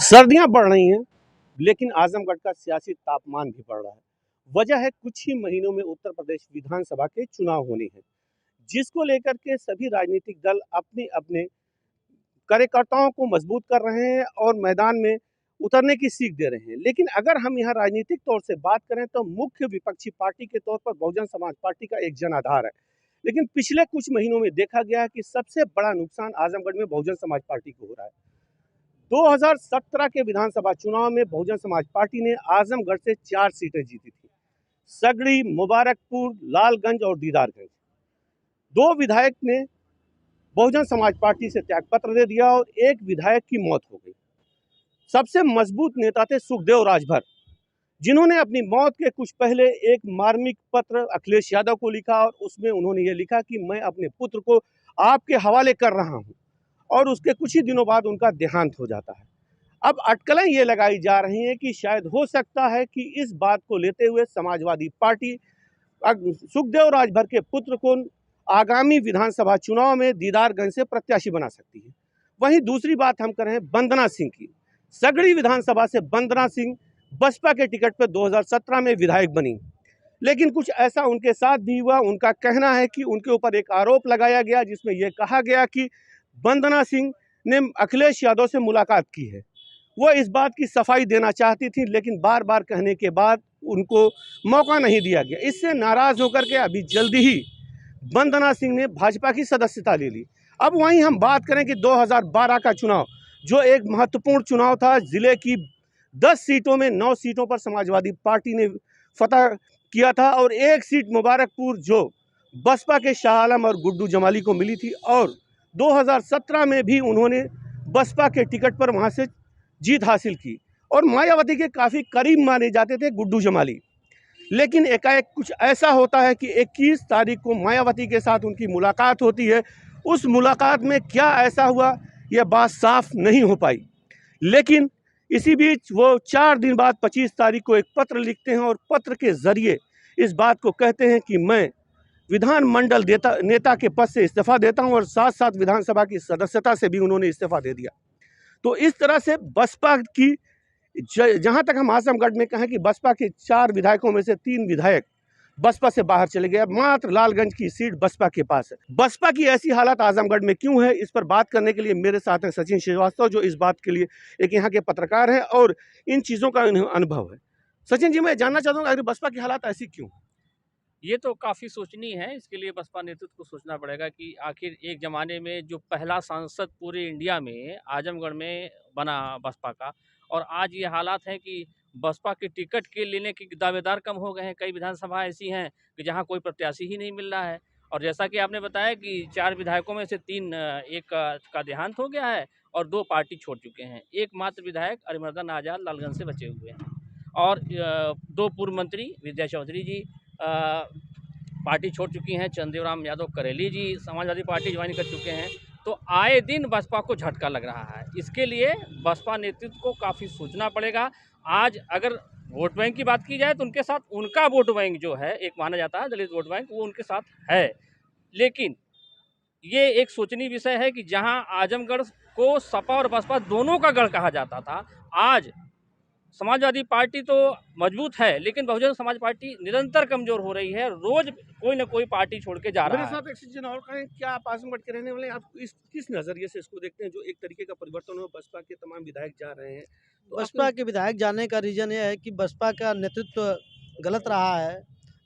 सर्दियां बढ़ रही हैं, लेकिन आजमगढ़ का सियासी तापमान भी बढ़ रहा है। वजह है कुछ ही महीनों में उत्तर प्रदेश विधानसभा के चुनाव होने हैं, जिसको लेकर के सभी राजनीतिक दल अपने अपने कार्यकर्ताओं को मजबूत कर रहे हैं और मैदान में उतरने की सीख दे रहे हैं। लेकिन अगर हम यहाँ राजनीतिक तौर से बात करें तो मुख्य विपक्षी पार्टी के तौर पर बहुजन समाज पार्टी का एक जनाधार है। लेकिन पिछले कुछ महीनों में देखा गया है कि सबसे बड़ा नुकसान आजमगढ़ में बहुजन समाज पार्टी को हो रहा है। 2017 के विधानसभा चुनाव में बहुजन समाज पार्टी ने आजमगढ़ से 4 सीटें जीती थी। सगड़ी, मुबारकपुर, लालगंज और दीदारगंज। 2 विधायक ने बहुजन समाज पार्टी से त्यागपत्र दे दिया और एक विधायक की मौत हो गई। सबसे मजबूत नेता थे सुखदेव राजभर, जिन्होंने अपनी मौत के कुछ पहले एक मार्मिक पत्र अखिलेश यादव को लिखा और उसमें उन्होंने ये लिखा कि मैं अपने पुत्र को आपके हवाले कर रहा हूँ, और उसके कुछ ही दिनों बाद उनका देहांत हो जाता है। अब अटकलें ये लगाई जा रही हैं कि शायद हो सकता है कि इस बात को लेते हुए समाजवादी पार्टी सुखदेव राजभर के पुत्र को आगामी विधानसभा चुनाव में दीदारगंज से प्रत्याशी बना सकती है। वहीं दूसरी बात हम करें वंदना सिंह की। सगड़ी विधानसभा से वंदना सिंह बसपा के टिकट पर 2017 में विधायक बनी, लेकिन कुछ ऐसा उनके साथ भी हुआ। उनका कहना है कि उनके ऊपर एक आरोप लगाया गया जिसमें यह कहा गया कि वंदना सिंह ने अखिलेश यादव से मुलाकात की है। वो इस बात की सफाई देना चाहती थी, लेकिन बार बार कहने के बाद उनको मौका नहीं दिया गया। इससे नाराज होकर के अभी जल्दी ही वंदना सिंह ने भाजपा की सदस्यता ले ली। अब वहीं हम बात करें कि 2012 का चुनाव, जो एक महत्वपूर्ण चुनाव था, जिले की 10 सीटों में 9 सीटों पर समाजवादी पार्टी ने फतह किया था और एक सीट मुबारकपुर जो बसपा के शाह आलम और गुड्डू जमाली को मिली थी, और 2017 में भी उन्होंने बसपा के टिकट पर वहां से जीत हासिल की और मायावती के काफ़ी करीब माने जाते थे गुड्डू जमाली। लेकिन एकाएक कुछ ऐसा होता है कि 21 तारीख को मायावती के साथ उनकी मुलाकात होती है। उस मुलाकात में क्या ऐसा हुआ, यह बात साफ नहीं हो पाई। लेकिन इसी बीच वो 4 दिन बाद 25 तारीख को एक पत्र लिखते हैं और पत्र के ज़रिए इस बात को कहते हैं कि मैं विधानमंडल नेता के पद से इस्तीफा देता हूं, और साथ साथ विधानसभा की सदस्यता से भी उन्होंने इस्तीफा दे दिया। तो इस तरह से बसपा की, जहां तक हम आजमगढ़ में कहें कि बसपा के 4 विधायकों में से 3 विधायक बसपा से बाहर चले गए, मात्र लालगंज की सीट बसपा के पास है। बसपा की ऐसी हालत आजमगढ़ में क्यों है, इस पर बात करने के लिए मेरे साथ हैं सचिन श्रीवास्तव, जो इस बात के लिए एक यहाँ के पत्रकार हैं और इन चीज़ों का अनुभव है। सचिन जी, मैं जानना चाहता हूँ अगर बसपा की हालत ऐसी क्यों? ये तो काफ़ी सोचनीय है। इसके लिए बसपा नेतृत्व को सोचना पड़ेगा कि आखिर एक ज़माने में जो पहला सांसद पूरे इंडिया में आजमगढ़ में बना बसपा का, और आज ये हालात हैं कि बसपा के टिकट के लेने के दावेदार कम हो गए हैं। कई विधानसभा ऐसी हैं कि जहाँ कोई प्रत्याशी ही नहीं मिल रहा है। और जैसा कि आपने बताया कि 4 विधायकों में से 3 एक का देहांत हो गया है और 2 पार्टी छोड़ चुके हैं। एकमात्र विधायक अरिमर्दन आज़ाद लालगंज से बचे हुए हैं, और 2 पूर्व मंत्री विद्या चौधरी जी पार्टी छोड़ चुकी हैं। चंदेवराम यादव करेली जी समाजवादी पार्टी ज्वाइन कर चुके हैं। तो आए दिन बसपा को झटका लग रहा है। इसके लिए बसपा नेतृत्व को काफ़ी सोचना पड़ेगा। आज अगर वोट बैंक की बात की जाए तो उनके साथ उनका वोट बैंक जो है, एक माना जाता है दलित वोट बैंक, वो उनके साथ है। लेकिन ये एक सोचनीय विषय है कि जहां आजमगढ़ को सपा और बसपा दोनों का गढ़ कहा जाता था, आज समाजवादी पार्टी तो मजबूत है, लेकिन बहुजन समाज पार्टी निरंतर कमजोर हो रही है। रोज कोई ना कोई पार्टी छोड़ के जा रहा है। मेरे साथ एक सज्जन और कहें, क्या आप आजमगढ़ के रहने वाले हैं? आप किस नजरिए से इसको देखते हैं, जो एक तरीके का परिवर्तन हो, बसपा के तमाम विधायक जा रहे हैं? तो बसपा के विधायक जाने का रीज़न ये है कि बसपा का नेतृत्व गलत रहा है,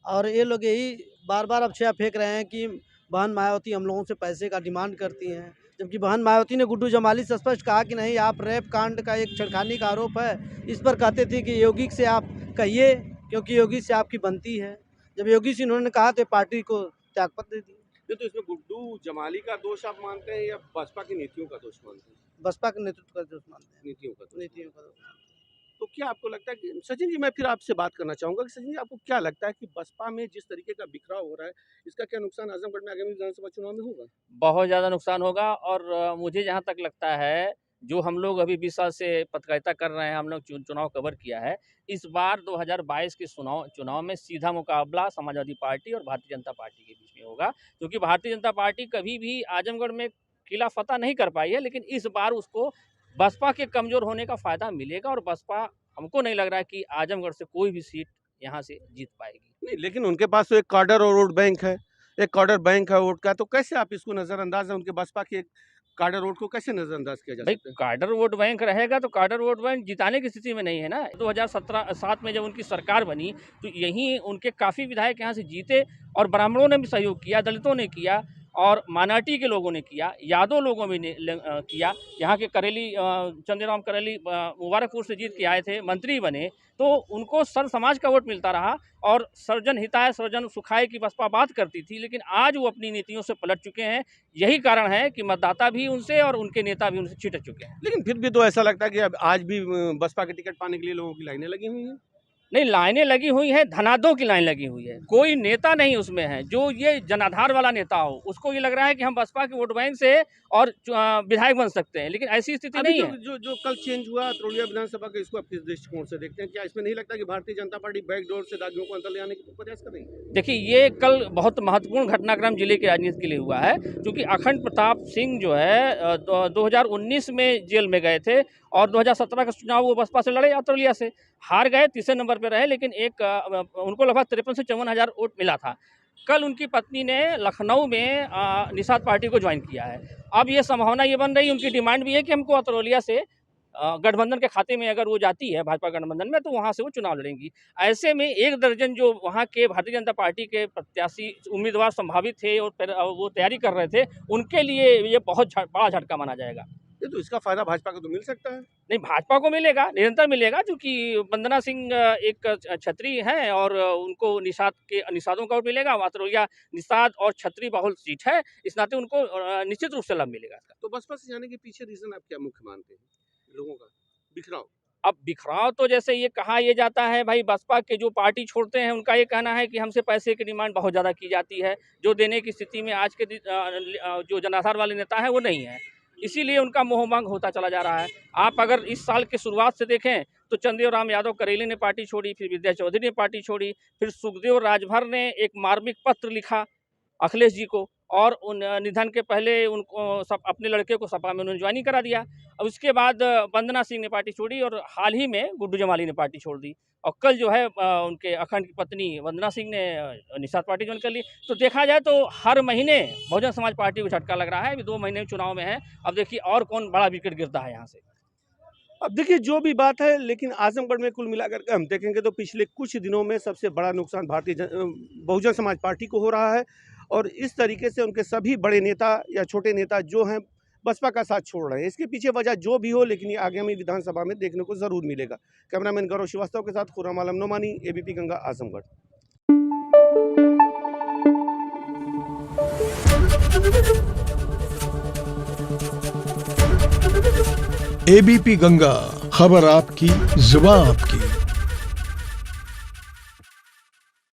और ये लोग यही बार बार अफवाह फेंक रहे हैं कि बहन मायावती हम लोगों से पैसे का डिमांड करती हैं, जबकि बहन मायावती ने गुड्डू जमाली से स्पष्ट कहा कि नहीं, आप रेप कांड का एक छेड़खानी का आरोप है, इस पर कहते थे कि योगी से आप कहिए क्योंकि योगी से आपकी बनती है। जब योगी से उन्होंने कहा तो पार्टी को त्यागपत्र दे दिया। तो इसमें गुड्डू जमाली का दोष आप मानते हैं या बसपा की नीतियों का दोष मानते हैं? बसपा के नेतृत्व का दोष मानते हैं। नीतियों का दोष। नीतियों का दोष। तो क्या आपको लगता है कि सचिन जी, मैं फिर आपसे बात करना चाहूँगा कि सचिन जी, आपको क्या लगता है कि बसपा में जिस तरीके का बिखराव हो रहा है, इसका क्या नुकसान आजमगढ़ में आगामी विधानसभा चुनाव में होगा? बहुत ज़्यादा नुकसान होगा। और मुझे जहाँ तक लगता है, जो हम लोग अभी 20 साल से पत्रकारिता कर रहे हैं, हम लोग चुनाव कवर किया है। इस बार 2022 के चुनाव में सीधा मुकाबला समाजवादी पार्टी और भारतीय जनता पार्टी के बीच में होगा, क्योंकि भारतीय जनता पार्टी कभी भी आजमगढ़ में किला फतह नहीं कर पाई है, लेकिन इस बार उसको बसपा के कमज़ोर होने का फ़ायदा मिलेगा और बसपा, हमको नहीं लग रहा है कि आजमगढ़ से कोई भी सीट यहाँ से जीत पाएगी। नहीं, लेकिन उनके पास तो एक काडर और वोट बैंक है, एक काडर बैंक है वोट का, तो कैसे आप इसको नज़रअंदाज है उनके बसपा के काडर वोट को कैसे नज़रअंदाज किया जा भाई सकता है? काडर वोट बैंक रहेगा तो काडर वोट बैंक जिताने की स्थिति में नहीं है ना। 2017-7 में जब उनकी सरकार बनी तो यहीं उनके काफ़ी विधायक यहाँ से जीते और ब्राह्मणों ने भी सहयोग किया, दलितों ने किया और माइनॉरिटी के लोगों ने किया, यादव लोगों ने किया। यहाँ के करेली चंद्रराम करेली मुबारकपुर से जीत के आए थे, मंत्री बने, तो उनको सर्व समाज का वोट मिलता रहा और सर्वजन हिताय सर्वजन सुखाय की बसपा बात करती थी, लेकिन आज वो अपनी नीतियों से पलट चुके हैं। यही कारण है कि मतदाता भी उनसे और उनके नेता भी उनसे छिटक चुके हैं। लेकिन फिर भी तो ऐसा लगता है कि अब आज भी बसपा के टिकट पाने के लिए लोगों की लाइनें लगी हुई हैं। नहीं, लाइनें लगी हुई हैं, धनादों की लाइन लगी हुई है, कोई नेता नहीं उसमें है जो ये जनाधार वाला नेता हो। उसको ये लग रहा है कि हम बसपा के वोट बैंक से और विधायक बन सकते हैं, लेकिन ऐसी स्थिति अभी नहीं जो, है। जो जो कल चेंज हुआ तरोलिया विधानसभा का, इसको आप किस दृष्टिकोण से देखते हैं? क्या इसमें नहीं लगता कि भारतीय जनता पार्टी बैकडोर से दागियों को अंदर ले आने की प्रयास कर रही है? देखिए, ये कल बहुत महत्वपूर्ण घटनाक्रम जिले की राजनीति के लिए हुआ है, क्योंकि अखंड प्रताप सिंह जो है 2019 में जेल में गए थे और 2017 का चुनाव वो बसपा से लड़े, अतरौलिया से हार गए, तीसरे नंबर पे रहे, लेकिन उनको लगभग 53 से 54 हज़ार वोट मिला था। कल उनकी पत्नी ने लखनऊ में निषाद पार्टी को ज्वाइन किया है। अब ये संभावना ये बन रही है, उनकी डिमांड भी है कि हमको अतरौलिया से गठबंधन के खाते में अगर वो जाती है भाजपा गठबंधन में, तो वहाँ से वो चुनाव लड़ेंगी। ऐसे में 1 दर्जन जो वहाँ के भारतीय जनता पार्टी के प्रत्याशी उम्मीदवार संभावित थे और वो तैयारी कर रहे थे, उनके लिए ये बहुत बड़ा झटका माना जाएगा। ये तो इसका फायदा भाजपा को तो मिल सकता है। नहीं, भाजपा को मिलेगा, निरंतर मिलेगा, क्योंकि वंदना सिंह एक क्षत्रिय हैं और उनको निषादों का वोट मिलेगा। अतरौलिया निषाद और क्षत्रिय बहुल सीट है, इस नाते उनको निश्चित रूप से लाभ मिलेगा इसका। तो बसपा से जाने के पीछे रीजन आप क्या मुख्य मानते हैं? लोगों का बिखराव। अब बिखराव तो जैसे ये कहा ये जाता है, भाई बसपा के जो पार्टी छोड़ते हैं उनका ये कहना है कि हमसे पैसे की डिमांड बहुत ज़्यादा की जाती है, जो देने की स्थिति में आज के जो जनाधार वाले नेता हैं वो नहीं है, इसीलिए उनका मोहभंग होता चला जा रहा है। आप अगर इस साल के शुरुआत से देखें तो चंद्रराम यादव करेली ने पार्टी छोड़ी, फिर विद्या चौधरी ने पार्टी छोड़ी, फिर सुखदेव राजभर ने एक मार्मिक पत्र लिखा अखिलेश जी को और उन निधन के पहले उनको अपने लड़के को सपा में उन्होंने ज्वाइनिंग करा दिया। अब उसके बाद वंदना सिंह ने पार्टी छोड़ी और हाल ही में गुड्डू जमाली ने पार्टी छोड़ दी और कल जो है उनके अखंड की पत्नी वंदना सिंह ने निषाद पार्टी ज्वाइन कर ली। तो देखा जाए तो हर महीने बहुजन समाज पार्टी को झटका लग रहा है। अभी 2 महीने चुनाव में है, अब देखिए और कौन बड़ा विकेट गिरता है यहाँ से। अब देखिए जो भी बात है, लेकिन आजमगढ़ में कुल मिलाकर के हम देखेंगे तो पिछले कुछ दिनों में सबसे बड़ा नुकसान बहुजन समाज पार्टी को हो रहा है और इस तरीके से उनके सभी बड़े नेता या छोटे नेता जो हैं बसपा का साथ छोड़ रहे हैं। इसके पीछे वजह जो भी हो, लेकिन ये आगामी विधानसभा में देखने को जरूर मिलेगा। कैमरामैन गौरव श्रीवास्तव के साथ खुर्रम आलम नोमानी, एबीपी गंगा, आजमगढ़। एबीपी गंगा, खबर आपकी, जुबान आपकी।